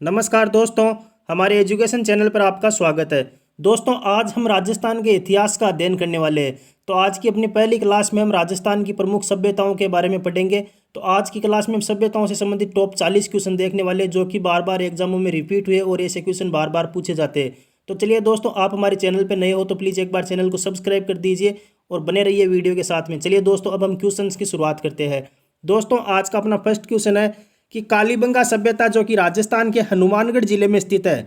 नमस्कार दोस्तों, हमारे एजुकेशन चैनल पर आपका स्वागत है। दोस्तों, आज हम राजस्थान के इतिहास का अध्ययन करने वाले हैं। तो आज की अपनी पहली क्लास में हम राजस्थान की प्रमुख सभ्यताओं के बारे में पढ़ेंगे। तो आज की क्लास में हम सभ्यताओं से संबंधित टॉप 40 क्वेश्चन देखने वाले हैं, जो कि बार बार एग्जामों में रिपीट हुए और ऐसे क्वेश्चन बार बार पूछे जाते हैं। तो चलिए दोस्तों, आप हमारे चैनल पर नए हो तो प्लीज़ एक बार चैनल को सब्सक्राइब कर दीजिए और बने रहिए वीडियो के साथ में। चलिए दोस्तों, अब हम क्वेश्चन की शुरुआत करते हैं। दोस्तों, आज का अपना फर्स्ट क्वेश्चन है कि कालीबंगा सभ्यता जो कि राजस्थान के हनुमानगढ़ जिले में स्थित है।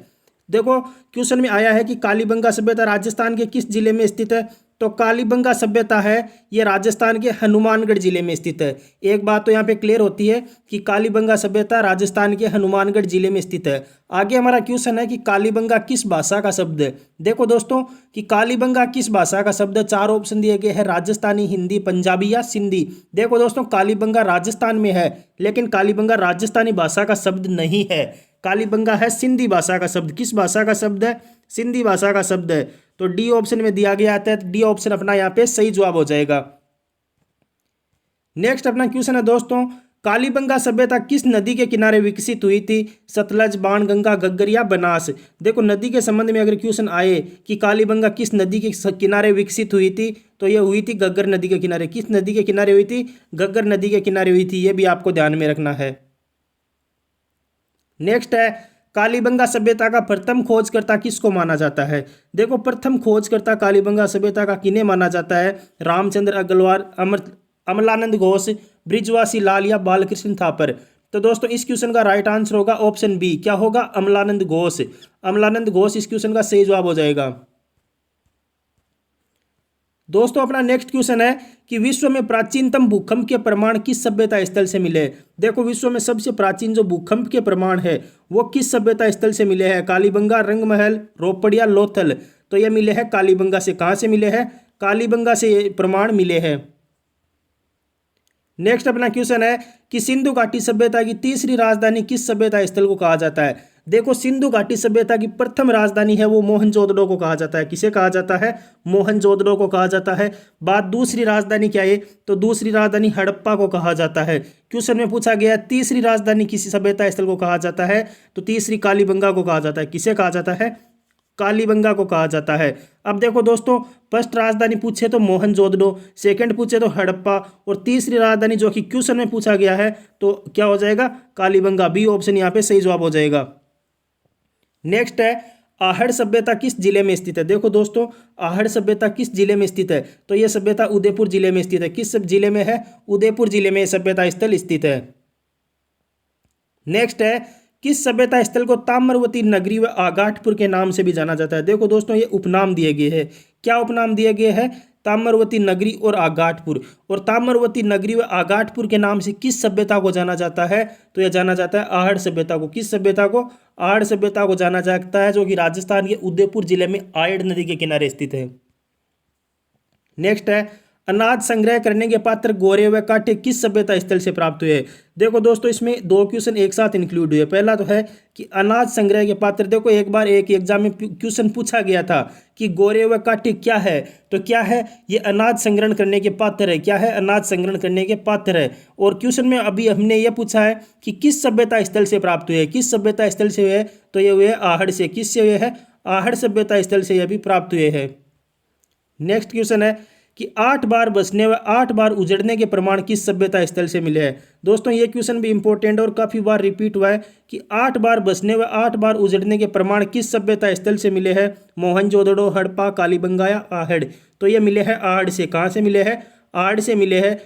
देखो, क्वेश्चन में आया है कि कालीबंगा सभ्यता राजस्थान के किस जिले में स्थित है। तो कालीबंगा सभ्यता है ये राजस्थान के हनुमानगढ़ जिले में स्थित है। एक बात तो यहाँ पे क्लियर होती है कि कालीबंगा सभ्यता राजस्थान के हनुमानगढ़ जिले में स्थित है। आगे हमारा क्वेश्चन है कि कालीबंगा किस भाषा का शब्द है। देखो दोस्तों, कि कालीबंगा किस भाषा का शब्द है। चार ऑप्शन दिए गए हैं: राजस्थानी, हिंदी, पंजाबी या सिंधी। देखो दोस्तों, कालीबंगा राजस्थान में है, लेकिन कालीबंगा राजस्थानी भाषा का शब्द नहीं है। कालीबंगा है सिंधी भाषा का शब्द। किस भाषा का शब्द है? सिंधी भाषा का शब्द है। तो डी ऑप्शन में दिया गया है, डी ऑप्शन अपना यहाँ पे सही जवाब हो जाएगा। नेक्स्ट अपना क्वेश्चन है दोस्तों, कालीबंगा सभ्यता किस नदी के किनारे विकसित हुई थी। सतलज, बाणगंगा, घग्गर या बनास। देखो, नदी के संबंध में अगर क्वेश्चन आए कि कालीबंगा किस नदी के किनारे विकसित हुई थी, तो यह हुई थी घग्गर नदी के किनारे। किस नदी के किनारे हुई थी? घग्गर नदी के किनारे हुई थी। यह भी आपको ध्यान में रखना है। नेक्स्ट है, कालीबंगा सभ्यता का प्रथम खोजकर्ता किसको माना जाता है। देखो, प्रथम खोजकर्ता कालीबंगा सभ्यता का किन्हें माना जाता है? रामचंद्र अग्रवाल, अमलानंद घोष, बृजवासी लाल या बालकृष्ण थापर। तो दोस्तों, इस क्वेश्चन का राइट आंसर होगा ऑप्शन बी। क्या होगा? अमलानंद घोष। अमलानंद घोष इस क्वेश्चन का सही जवाब हो जाएगा। दोस्तों, अपना नेक्स्ट क्वेश्चन है कि विश्व में प्राचीनतम भूकंप के प्रमाण किस सभ्यता स्थल से मिले। देखो, विश्व में सबसे प्राचीन जो भूकंप के प्रमाण है वो किस सभ्यता स्थल से मिले हैं? कालीबंगा, रंगमहल, रोपड़ या लोथल। तो ये मिले हैं कालीबंगा से। कहाँ से मिले हैं? कालीबंगा से ये प्रमाण मिले हैं। नेक्स्ट अपना क्वेश्चन है कि सिंधु घाटी सभ्यता की तीसरी राजधानी किस सभ्यता स्थल को कहा जाता है। देखो, सिंधु घाटी सभ्यता की प्रथम राजधानी है वो मोहनजोदड़ो को कहा जाता है। किसे कहा जाता है? मोहनजोदड़ो को कहा जाता है। बात दूसरी राजधानी क्या है? तो दूसरी राजधानी हड़प्पा को कहा जाता है। क्वेश्चन में पूछा गया तीसरी राजधानी किसी सभ्यता स्थल को कहा जाता है, तो तीसरी कालीबंगा को कहा जाता है। किसे कहा जाता है? कालीबंगा को कहा जाता है। अब देखो दोस्तों, फर्स्ट राजधानी पूछे तो मोहनजोदड़ो, सेकंड पूछे तो हड़प्पा, और तीसरी राजधानी जो कि क्वेश्चन में पूछा गया है तो क्या हो जाएगा? कालीबंगा। बी ऑप्शन यहाँ पे सही जवाब हो जाएगा। नेक्स्ट है, आहड़ सभ्यता किस जिले में स्थित है। देखो दोस्तों, आहड़ सभ्यता किस जिले में स्थित है? तो यह सभ्यता उदयपुर जिले में स्थित है। किस सब जिले में है? उदयपुर जिले में सभ्यता स्थल स्थित है। नेक्स्ट है, किस सभ्यता स्थल को ताम्रवती नगरी व आगाठपुर के नाम से भी जाना जाता है। देखो दोस्तों, ये उपनाम दिए गए हैं। क्या उपनाम दिए गए हैं? ताम्रवती नगरी और आगाठपुर। और ताम्रवती नगरी व आगाठपुर के नाम से किस सभ्यता को जाना जाता है? तो यह जाना जाता है आहड़ सभ्यता को। किस सभ्यता को? आहड़ सभ्यता को जाना जाता है, जो कि राजस्थान के उदयपुर जिले में आयड़ नदी के किनारे स्थित है। नेक्स्ट है, अनाज संग्रह करने के पात्र गोरे व कांटे किस सभ्यता स्थल से प्राप्त हुए। देखो दोस्तों, इसमें दो क्वेश्चन एक साथ इंक्लूड हुए। पहला तो है कि अनाज संग्रह के पात्र। देखो, एक बार एक एग्जाम में क्वेश्चन पूछा गया था कि गोरे व कांटे क्या है। तो क्या है? ये अनाज संग्रहण करने के पात्र है। क्या है? अनाज संग्रहण करने के पात्र है। और क्वेश्चन में अभी हमने ये पूछा है कि किस सभ्यता स्थल से प्राप्त हुए। किस सभ्यता स्थल से हुए? तो ये हुए आहड़ से। किससे हुए हैं? आहड़ सभ्यता स्थल से यह भी प्राप्त हुए हैं। नेक्स्ट क्वेश्चन है कि 8 बार बसने व 8 बार उजड़ने के प्रमाण किस सभ्यता स्थल से मिले हैं। दोस्तों, ये क्वेश्चन भी इंपॉर्टेंट और काफ़ी बार रिपीट हुआ है कि 8 बार बसने व 8 बार उजड़ने के प्रमाण किस सभ्यता स्थल से मिले हैं। मोहनजोदड़ो, हड़प्पा, कालीबंगा या आहड़। तो ये मिले हैं आहड़ से। कहाँ से मिले हैं? आहड़ से मिले हैं।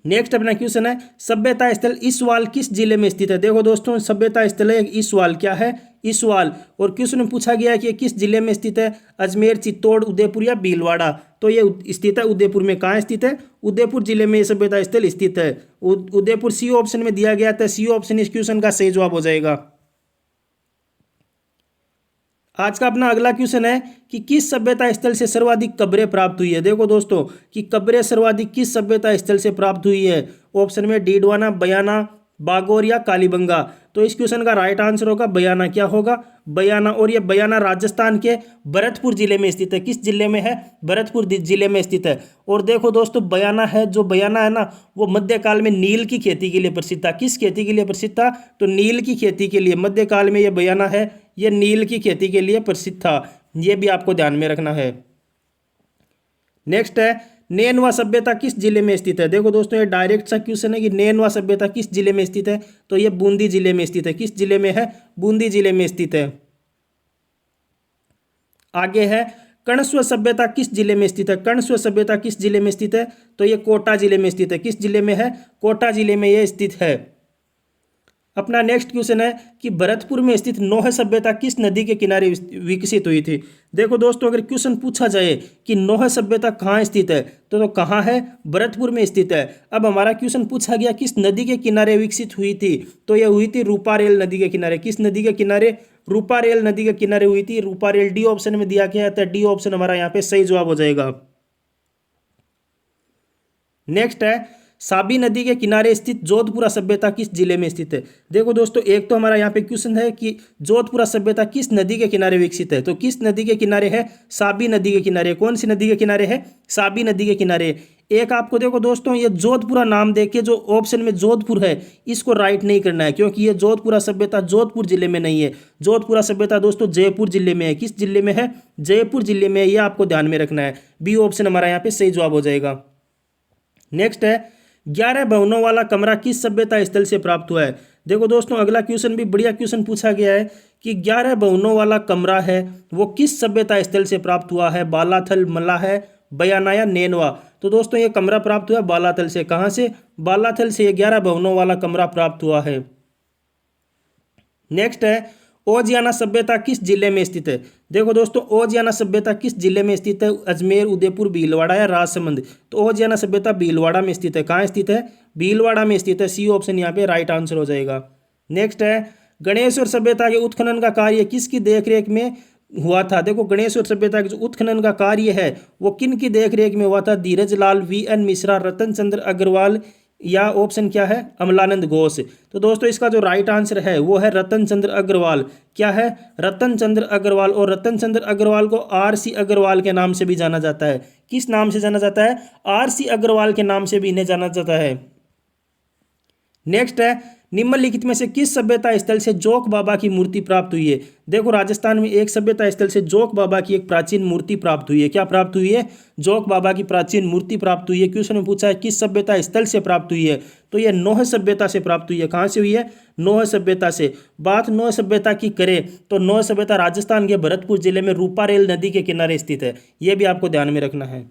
नेक्स्ट अपना क्वेश्चन है, सभ्यता स्थल इसवाल किस जिले में स्थित है। देखो दोस्तों, सभ्यता स्थल है इसवाल। क्या है? इसवाल। और क्वेश्चन में पूछा गया है कि किस जिले में स्थित है। अजमेर, चित्तौड़, उदयपुर या भीलवाड़ा। तो ये स्थित है उदयपुर में। कहाँ स्थित है? उदयपुर जिले में ये सभ्यता स्थल स्थित है। उदयपुर सी ऑप्शन में दिया गया था। सी ऑप्शन इस क्वेश्चन का सही जवाब हो जाएगा। आज का अपना अगला क्वेश्चन है कि किस सभ्यता स्थल से सर्वाधिक कब्रें प्राप्त हुई है। देखो दोस्तों, कि कब्रें सर्वाधिक किस सभ्यता स्थल से प्राप्त हुई है। ऑप्शन में डीडवाना, बयाना, बागोर या कालीबंगा। तो इस क्वेश्चन का राइट आंसर होगा बयाना। क्या होगा? बयाना। और ये बयाना राजस्थान के भरतपुर जिले में स्थित है। किस जिले में है? भरतपुर जिले में स्थित है। और देखो दोस्तों, बयाना है, जो बयाना है ना, वो मध्यकाल में नील की खेती के लिए प्रसिद्ध था। किस खेती के लिए प्रसिद्ध था? तो नील की खेती के लिए। मध्यकाल में ये बयाना है, ये नील की खेती के लिए प्रसिद्ध था। ये भी आपको ध्यान में रखना है। नेक्स्ट है, नैनवा सभ्यता किस जिले में स्थित है? देखो दोस्तों, ये डायरेक्ट सा क्वेश्चन है कि नैनवा सभ्यता किस जिले में स्थित है? तो ये बूंदी जिले में स्थित है। किस जिले में है? बूंदी जिले में स्थित है। आगे है, कणस्व सभ्यता किस जिले में स्थित है? कणस्व सभ्यता किस जिले में स्थित है? तो ये कोटा जिले में स्थित है। किस जिले में है? कोटा जिले में ये स्थित है। अपना नेक्स्ट क्वेश्चन है कि भरतपुर में स्थित नौह सभ्यता किस नदी के किनारे विकसित हुई थी? देखो दोस्तों, अगर क्वेश्चन पूछा जाए कि नौह सभ्यता कहाँ स्थित है, तो कहाँ है? भरतपुर में स्थित है। अब हमारा क्वेश्चन पूछा गया किस नदी के किनारे विकसित हुई थी, तो यह हुई थी रूपारेल नदी के किनारे। किस नदी के किनारे? रूपारेल नदी के किनारे हुई थी। रूपारेल डी ऑप्शन में दिया गया है, तो डी ऑप्शन हमारा यहाँ पे सही जवाब हो जाएगा। नेक्स्ट है, साबी नदी के किनारे स्थित जोधपुरा सभ्यता किस जिले में स्थित है? देखो दोस्तों, एक तो हमारा यहाँ पे क्वेश्चन है कि जोधपुरा सभ्यता किस नदी के किनारे विकसित है, तो किस नदी के किनारे है? साबी नदी के किनारे। कौन सी नदी के किनारे है? साबी नदी के किनारे। एक आपको देखो दोस्तों, ये जोधपुरा नाम देख के जो ऑप्शन में जोधपुर है, इसको राइट नहीं करना है, क्योंकि ये जोधपुरा सभ्यता जोधपुर जिले में नहीं है। जोधपुरा सभ्यता दोस्तों जयपुर जिले में है। किस जिले में है? जयपुर जिले में है। ये आपको ध्यान में रखना है। बी ऑप्शन हमारा यहाँ पे सही जवाब हो जाएगा। नेक्स्ट है, 11 भवनों वाला कमरा किस सभ्यता स्थल से प्राप्त हुआ है? देखो दोस्तों, अगला क्वेश्चन भी बढ़िया क्वेश्चन पूछा गया है कि 11 भवनों वाला कमरा है वो किस सभ्यता स्थल से प्राप्त हुआ है? बालाथल, मल्लाह है, बयाना या नैनवा। तो दोस्तों, ये कमरा प्राप्त हुआ बालाथल से। कहाँ से? बालाथल से ये 11 भवनों वाला कमरा प्राप्त हुआ है। नेक्स्ट है, ओजियाना सभ्यता किस जिले में स्थित है? देखो दोस्तों, ओजियाना सभ्यता किस जिले में स्थित है? अजमेर, उदयपुर, भीलवाड़ा या राजसमंद। तो ओजियाना सभ्यता भीलवाड़ा में स्थित है। कहाँ स्थित है? भीलवाड़ा में स्थित है। सी ऑप्शन यहाँ पे राइट आंसर हो जाएगा। नेक्स्ट है, गणेश्वर सभ्यता के उत्खनन का कार्य किसकी देखरेख में हुआ था? देखो, गणेश्वर सभ्यता के जो उत्खनन का कार्य है वो किन की देखरेख में हुआ था? धीरज लाल, वी.एन. मिश्रा, रतन चंद्र अग्रवाल या ऑप्शन क्या है? अमलानंद घोष। तो दोस्तों, इसका जो राइट आंसर है वो है रतन चंद्र अग्रवाल। क्या है? रतन चंद्र अग्रवाल। और रतन चंद्र अग्रवाल को आर.सी. अग्रवाल के नाम से भी जाना जाता है। किस नाम से जाना जाता है? आर.सी. अग्रवाल के नाम से भी इन्हें जाना जाता है। नेक्स्ट है, निम्नलिखित में से किस सभ्यता स्थल से जोक बाबा की मूर्ति प्राप्त हुई है? देखो, राजस्थान में एक सभ्यता स्थल से जोक बाबा की एक प्राचीन मूर्ति प्राप्त हुई है। क्या प्राप्त हुई है? जोक बाबा की प्राचीन मूर्ति प्राप्त हुई है। क्वेश्चन में पूछा है किस सभ्यता स्थल से प्राप्त हुई है, तो यह नौह सभ्यता से प्राप्त हुई है। कहाँ से हुई है? नौह सभ्यता से। बात नौह सभ्यता की करें तो नौह सभ्यता राजस्थान के भरतपुर जिले में रूपारेल नदी के किनारे स्थित है। यह भी आपको ध्यान में रखना है।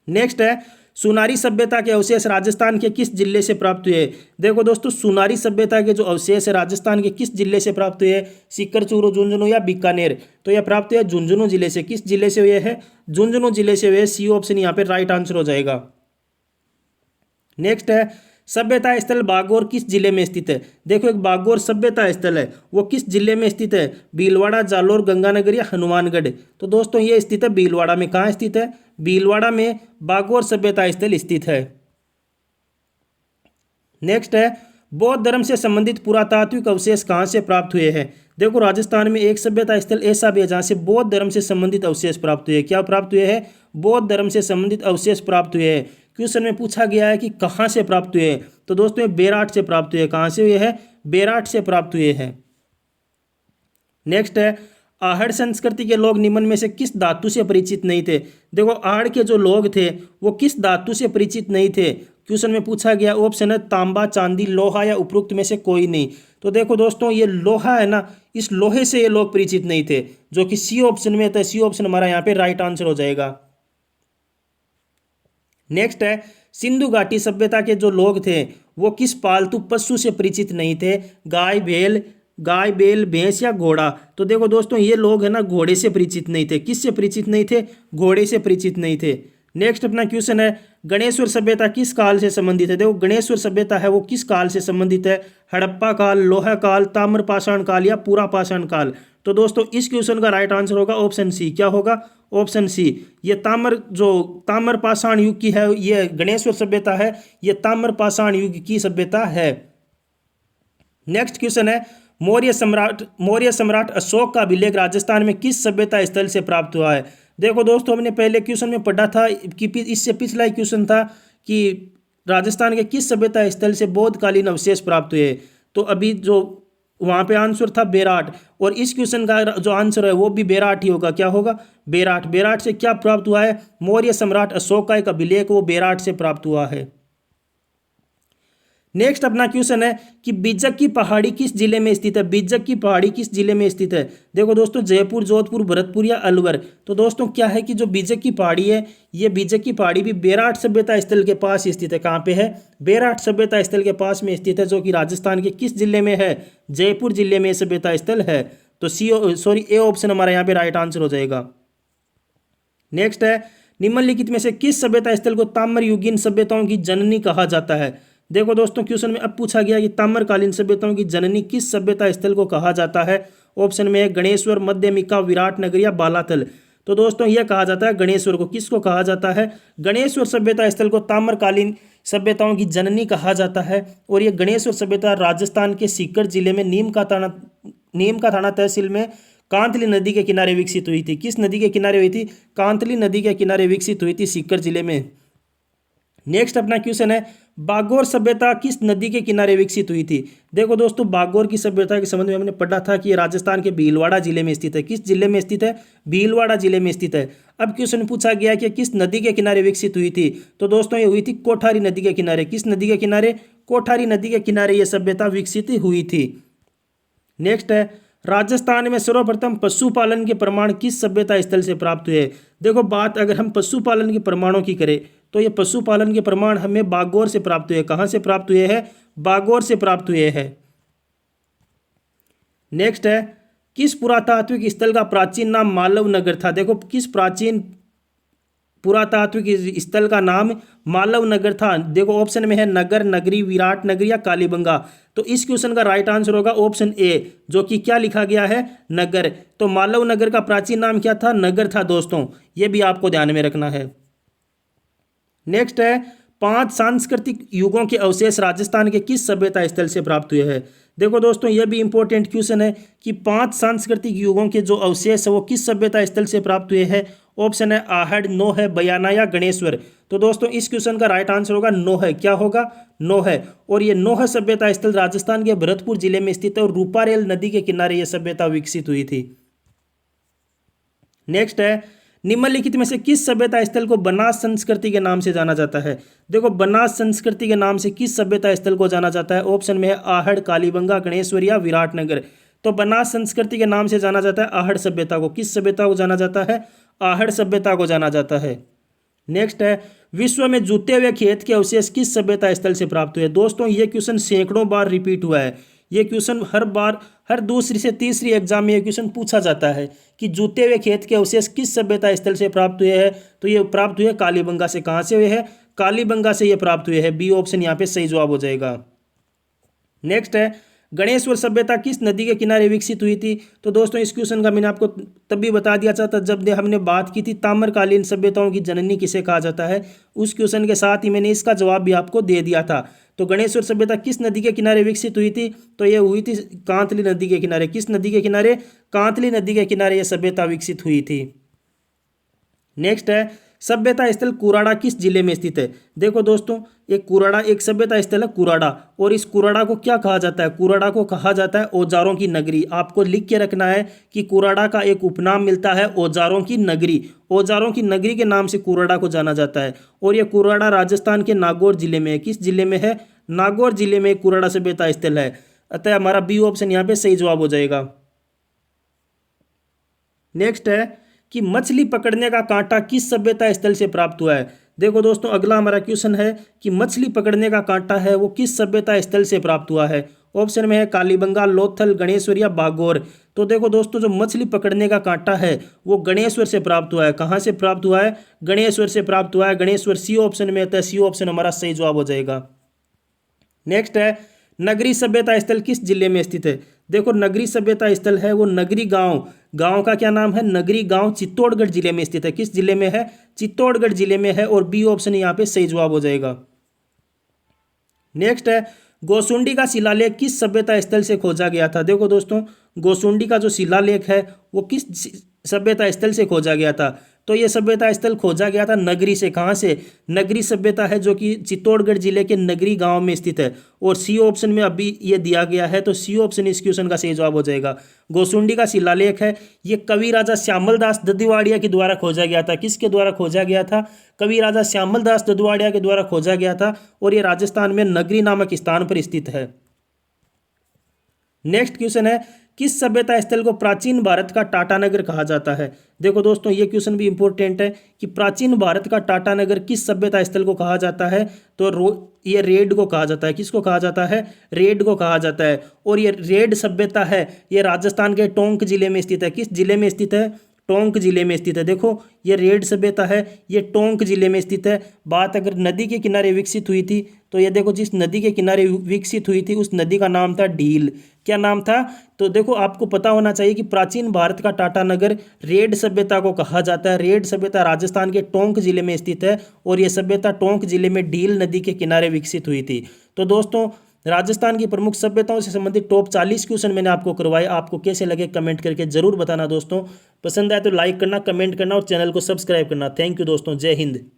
नेक्स्ट है, सुनारी सभ्यता के अवशेष राजस्थान के किस जिले से प्राप्त हुए? देखो दोस्तों, सुनारी सभ्यता के जो अवशेष है राजस्थान के किस जिले से प्राप्त हुए? सीकर, चूरू, झुंझुनू या बीकानेर। तो यह प्राप्त हुआ झुंझुनू जिले से। किस जिले से हुए हैं? झुंझुनू जिले से हुए। सी ऑप्शन यहाँ पे राइट आंसर हो जाएगा। नेक्स्ट है, सभ्यता स्थल बागौर किस जिले में स्थित है? देखो, एक बागौर सभ्यता स्थल है, वो किस जिले में स्थित है? भीलवाड़ा, जालोर, गंगानगर या हनुमानगढ़। तो दोस्तों, ये स्थित है भीलवाड़ा में। कहाँ स्थित है? भीलवाड़ा में बागौर सभ्यता स्थल स्थित है। नेक्स्ट है, बौद्ध धर्म से संबंधित पुरातात्विक अवशेष कहाँ से प्राप्त हुए हैं? देखो, राजस्थान में एक सभ्यता स्थल ऐसा भी है जहाँ से बौद्ध धर्म से संबंधित अवशेष प्राप्त हुए हैं। क्या प्राप्त हुए हैं? बौद्ध धर्म से संबंधित अवशेष प्राप्त हुए हैं। क्वेश्चन में पूछा गया है कि कहाँ से प्राप्त हुए हैं, तो दोस्तों ये बेराट से प्राप्त हुए हैं। कहाँ से हुए हैं? बेराट से प्राप्त हुए हैं। नेक्स्ट है, आहड़ संस्कृति के लोग निम्न में से किस धातु से परिचित नहीं थे? देखो, आहड़ के जो लोग थे वो किस धातु से परिचित नहीं थे? क्वेश्चन में पूछा गया ऑप्शन है तांबा, चांदी, लोहा या उपरोक्त में से कोई नहीं। तो देखो दोस्तों, ये लोहा है ना, इस लोहे से ये लोग परिचित नहीं थे, जो कि सी ऑप्शन में था। सी ऑप्शन हमारा यहाँ पे राइट आंसर हो जाएगा। नेक्स्ट है, सिंधु घाटी सभ्यता के जो लोग थे वो किस पालतू पशु से परिचित नहीं थे? गाय, बैल, भैंस या घोड़ा। तो देखो दोस्तों, ये लोग है ना घोड़े से परिचित नहीं थे। किस से परिचित नहीं थे? घोड़े से परिचित नहीं थे। नेक्स्ट अपना क्वेश्चन है, गणेश्वर सभ्यता किस काल से संबंधित है। देखो गणेश्वर सभ्यता है वो किस काल से संबंधित है, हड़प्पा काल, लोहा काल, ताम्रपाषाण काल या पूरा पाषाण काल। तो दोस्तों इस क्वेश्चन का राइट आंसर होगा ऑप्शन सी। क्या होगा, ऑप्शन सी। ये ताम्रपाषाण युग की है, ये गणेश्वर सभ्यता है, ये ताम्रपाषाण युग की सभ्यता है। नेक्स्ट क्वेश्चन है, मौर्य सम्राट अशोक का अभिलेख राजस्थान में किस सभ्यता स्थल से प्राप्त हुआ है। देखो दोस्तों हमने पहले क्वेश्चन में पढ़ा था कि इससे पिछला ही क्वेश्चन था कि राजस्थान के किस सभ्यता स्थल से बौद्धकालीन अवशेष प्राप्त हुए। तो अभी जो वहाँ पे आंसर था बेराट, और इस क्वेश्चन का जो आंसर है वो भी बेराट ही होगा। क्या होगा, बेराट। बेराट से क्या प्राप्त हुआ है, मौर्य सम्राट अशोक का एक अभिलेख वो बेराट से प्राप्त हुआ है। नेक्स्ट अपना क्वेश्चन है कि बीजक की पहाड़ी किस जिले में स्थित है। बीजक की पहाड़ी किस जिले में स्थित है। देखो दोस्तों जयपुर, जोधपुर, भरतपुर या अलवर। तो दोस्तों क्या है कि जो बीजक की पहाड़ी है, ये बीजक की पहाड़ी भी बेराट सभ्यता स्थल के पास स्थित है। कहाँ पे है, बेराट सभ्यता स्थल के पास में स्थित है, जो कि राजस्थान के किस जिले में है, जयपुर जिले में सभ्यता स्थल है। तो ए ऑप्शन हमारा यहाँ पे राइट आंसर हो जाएगा। नेक्स्ट है, निम्नलिखित में से किस सभ्यता स्थल को ताम्रयुगीन सभ्यताओं की जननी कहा जाता है। देखो दोस्तों क्वेश्चन में अब पूछा गया कि ताम्रकालीन सभ्यताओं की जननी किस सभ्यता स्थल को कहा जाता है। ऑप्शन में है गणेश्वर, मध्यमिका, विराटनगर या बालातल। तो दोस्तों यह कहा जाता है गणेश्वर को। किसको कहा जाता है, गणेश्वर सभ्यता स्थल को ताम्रकालीन सभ्यताओं की जननी कहा जाता है। और यह गणेश्वर सभ्यता राजस्थान के सीकर जिले में नीम का थाना तहसील में कांतली नदी के किनारे विकसित हुई थी। किस नदी के किनारे हुई थी, कांतली नदी के किनारे विकसित हुई थी, सीकर जिले में। नेक्स्ट अपना क्वेश्चन है, बागोर सभ्यता किस नदी के किनारे विकसित हुई थी। देखो दोस्तों बागोर की सभ्यता के संबंध में हमने पढ़ा था कि ये राजस्थान के भीलवाड़ा जिले में स्थित है। किस जिले में स्थित है, भीलवाड़ा जिले में स्थित है। अब क्वेश्चन पूछा गया कि किस नदी के किनारे विकसित हुई थी। तो दोस्तों ये हुई थी कोठारी नदी के किनारे। किस नदी के किनारे, कोठारी नदी के किनारे ये सभ्यता विकसित हुई थी। नेक्स्ट है, राजस्थान में सर्वप्रथम पशुपालन के प्रमाण किस सभ्यता स्थल से प्राप्त हुए। देखो बात अगर हम पशुपालन के प्रमाणों की करें तो ये पशुपालन के प्रमाण हमें बागौर से प्राप्त हुए। कहाँ से प्राप्त हुए हैं, बागौर से प्राप्त हुए हैं। नेक्स्ट है, किस पुरातात्विक स्थल का प्राचीन नाम मालव नगर था। देखो किस प्राचीन पुरातात्विक स्थल का नाम मालव नगर था। देखो ऑप्शन में है नगर, नगरी, विराट नगर या कालीबंगा। तो इस क्वेश्चन का राइट आंसर होगा ऑप्शन ए, जो कि क्या लिखा गया है, नगर। तो मालव नगर का प्राचीन नाम क्या था, नगर था दोस्तों। ये भी आपको ध्यान में रखना है। नेक्स्ट है, 5 सांस्कृतिक युगों के अवशेष राजस्थान के किस सभ्यता स्थल से प्राप्त हुए हैं। देखो दोस्तों यह भी इंपॉर्टेंट क्वेश्चन है कि 5 सांस्कृतिक युगों के जो अवशेष है वो किस सभ्यता स्थल से प्राप्त हुए हैं। ऑप्शन है आहड़, नोह है, बयाना या गणेश्वर। तो दोस्तों इस क्वेश्चन का राइट आंसर होगा नोह है। क्या होगा, नोह है। और ये नोह सभ्यता स्थल राजस्थान के भरतपुर जिले में स्थित है और रूपारेल नदी के किनारे यह सभ्यता विकसित हुई थी। नेक्स्ट है, निम्नलिखित में से किस सभ्यता स्थल को बनास संस्कृति के नाम से जाना जाता है। देखो बनास संस्कृति के नाम से किस सभ्यता स्थल को जाना जाता है। ऑप्शन में है आहड़, कालीबंगा, गणेश्वर या विराटनगर। तो बनास संस्कृति के नाम से जाना जाता है आहड़ सभ्यता को। किस सभ्यता को जाना जाता है, आहड़ सभ्यता को जाना जाता है। नेक्स्ट है, विश्व में जूते हुए खेत के अवशेष किस सभ्यता स्थल से प्राप्त हुए। दोस्तों ये क्वेश्चन सैकड़ों बार रिपीट हुआ है। ये क्वेश्चन हर दूसरी से तीसरी एग्जाम में ये क्वेश्चन पूछा जाता है कि जूते हुए खेत के अवशेष किस सभ्यता स्थल से प्राप्त हुए हैं। तो ये प्राप्त हुए कालीबंगा से। कहाँ से हुए हैं, कालीबंगा से ये प्राप्त हुए हैं। बी ऑप्शन यहाँ पे सही जवाब हो जाएगा। नेक्स्ट है, गणेश्वर सभ्यता किस नदी के किनारे विकसित हुई थी। तो दोस्तों इस क्वेश्चन का मैंने आपको तब भी बता दिया था जब हमने बात की थी ताम्रकालीन सभ्यताओं की जननी किसे कहा जाता है। उस क्वेश्चन के साथ ही मैंने इसका जवाब भी आपको दे दिया था। तो गणेश्वर सभ्यता किस नदी के किनारे विकसित हुई थी। तो ये हुई थी कांतली नदी के किनारे। किस नदी के किनारे, कांतली नदी के किनारे यह सभ्यता विकसित हुई थी। नेक्स्ट है, सभ्यता स्थल कुराड़ा किस जिले में स्थित है। देखो दोस्तों एक कुराड़ा एक सभ्यता स्थल है कुराड़ा, और इस कुराड़ा को क्या कहा जाता है, कुराड़ा को कहा जाता है औजारों की नगरी। आपको लिख के रखना है कि कुराड़ा का एक उपनाम मिलता है औजारों की नगरी। औजारों की नगरी के नाम से कुराड़ा को जाना जाता है। और यह कुराड़ा राजस्थान के नागौर जिले में है। किस जिले में है, नागौर जिले में कुराड़ा सभ्यता स्थल है। अतः हमारा बी ऑप्शन यहाँ पे सही जवाब हो जाएगा। नेक्स्ट है कि मछली पकड़ने का कांटा किस सभ्यता स्थल से प्राप्त हुआ है। देखो दोस्तों अगला हमारा क्वेश्चन है कि मछली पकड़ने का कांटा है वो किस सभ्यता स्थल से प्राप्त हुआ है। ऑप्शन में है कालीबंगा, लोथल, गणेश्वर या बागोर। तो देखो दोस्तों, जो मछली पकड़ने का कांटा है वो गणेश्वर से प्राप्त हुआ है। कहाँ से प्राप्त हुआ है? गणेश्वर से प्राप्त हुआ है। गणेश्वर सी ऑप्शन में आता है। सी ऑप्शन हमारा सही जवाब हो जाएगा। नेक्स्ट है, नगरी सभ्यता स्थल किस जिले में स्थित है? देखो, नगरी सभ्यता स्थल है वो नगरी गांव। गांव का क्या नाम है? नगरी गांव, चित्तौड़गढ़ जिले में स्थित है। किस जिले में है? चित्तौड़गढ़ जिले में है। और बी ऑप्शन यहाँ पे सही जवाब हो जाएगा। नेक्स्ट है, गोसुंडी का शिलालेख किस सभ्यता स्थल से खोजा गया था? देखो दोस्तों, गोसुंडी का जो शिलालेख है वो किस सभ्यता स्थल से खोजा गया था? तो ये सभ्यता स्थल खोजा गया था नगरी से। कहाँ से? नगरी सभ्यता है जो कि चित्तौड़गढ़ जिले के नगरी गांव में स्थित है। और सी ऑप्शन में अभी ये दिया गया है, तो सी ऑप्शन इस क्वेश्चन का सही जवाब हो जाएगा। गोसुंडी का शिलालेख है ये कवि राजा श्यामल दास ददुवाड़िया के द्वारा खोजा गया था। किसके द्वारा खोजा गया था? कवि राजा श्यामल दास ददुवाड़िया के द्वारा खोजा गया था। और ये राजस्थान में नगरी नामक स्थान पर स्थित है। नेक्स्ट क्वेश्चन है, किस सभ्यता स्थल को प्राचीन भारत का टाटानगर कहा जाता है? देखो दोस्तों, ये क्वेश्चन भी इंपॉर्टेंट है कि प्राचीन भारत का टाटानगर किस सभ्यता स्थल को कहा जाता है? तो ये रेड को कहा जाता है। किसको कहा जाता है? रेड को कहा जाता है। और ये रेड सभ्यता है ये राजस्थान के टोंक जिले में स्थित है। किस जिले में स्थित है? टोंक जिले में स्थित है। देखो, ये रेड सभ्यता है ये टोंक जिले में स्थित है। बात अगर नदी के किनारे विकसित हुई थी, तो ये देखो, जिस नदी के किनारे विकसित हुई थी उस नदी का नाम था ढील। क्या नाम था? तो देखो, आपको पता होना चाहिए कि प्राचीन भारत का टाटानगर रेड सभ्यता को कहा जाता है। रेड सभ्यता राजस्थान के टोंक जिले में स्थित है। और यह सभ्यता टोंक जिले में ढील नदी के किनारे विकसित हुई थी। तो दोस्तों, राजस्थान की प्रमुख सभ्यताओं से संबंधित टॉप 40 क्वेश्चन मैंने आपको करवाए। आपको कैसे लगे कमेंट करके जरूर बताना दोस्तों। पसंद आए तो लाइक करना, कमेंट करना और चैनल को सब्सक्राइब करना। थैंक यू दोस्तों। जय हिंद।